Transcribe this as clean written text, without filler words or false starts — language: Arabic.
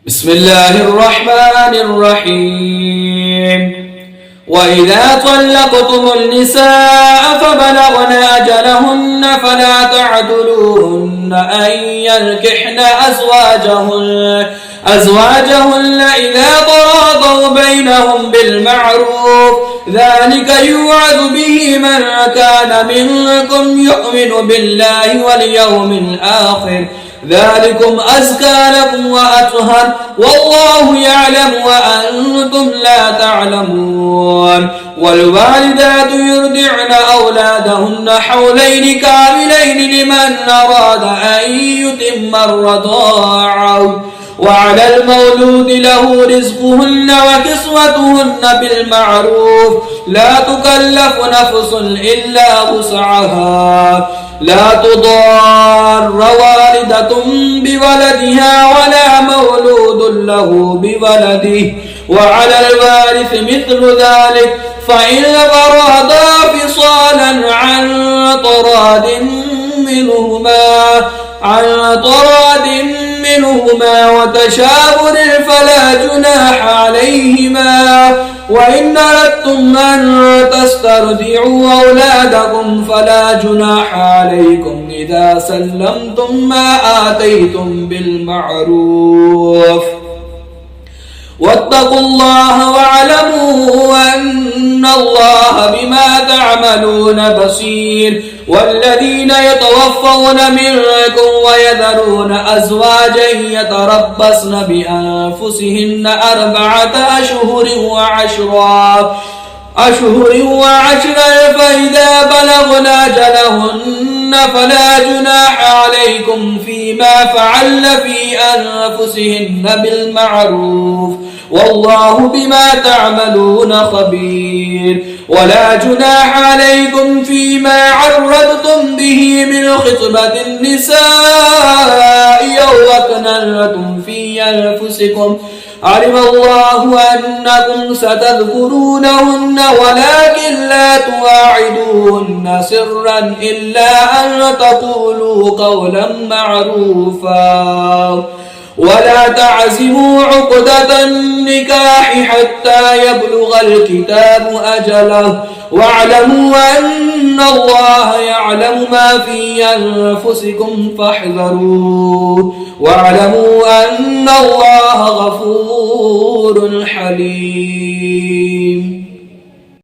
بسم الله الرحمن الرحيم. وإذا طلقتم النساء فبلغن أجلهن فلا تعدلوهن أن ينكحن أزواجهن إذا تراضوا بينهم بالمعروف، ذلك يوعظ به من كان منكم يؤمن بالله واليوم الآخر، ذلكم أزكى لكم وأطهر، والله يعلم وأنتم لا تعلمون. والوالدات يرضعن أولادهن حولين كاملين لمن أراد أن يتم الرضاعة، وعلى المولود له رزقهن وكسوتهن بالمعروف، لا تكلف نفس إلا وسعها، لا تضار والدة بولدها ولا مولود له بولده، وعلى الوارث مثل ذلك، فإن أرادا فصالا عن طراد منهما وتشاور فلا جناح عليهما، وإن أردتم أن تسترضعوا أولادكم فلا جناح عليكم إذا سلمتم ما آتيتم بالمعروف، واتقوا الله واعلموا أن الله بما تعملون بصير. والذين يتوفون منكم ويذرون أزواجا يتربصن بأنفسهن 4 أشهر وعشرا، فإذا بلغن أجلهن فلا جناح عليكم فيما فعلن في أنفسهن بالمعروف، والله بما تعملون خبير. ولا جناح عليكم فيما عرضتم به من خطبة النساء أو أكننتم في أنفسكم، علم الله أنكم ستذكرونهن ولكن لا تواعدوهن سرا إلا أن تقولوا قولا معروفا، ولا تعزموا عقدة النكاح حتى يبلغ الكتاب أجله، واعلموا أن الله يعلم ما في أنفسكم فاحذروه، واعلموا أن الله غفور حليم.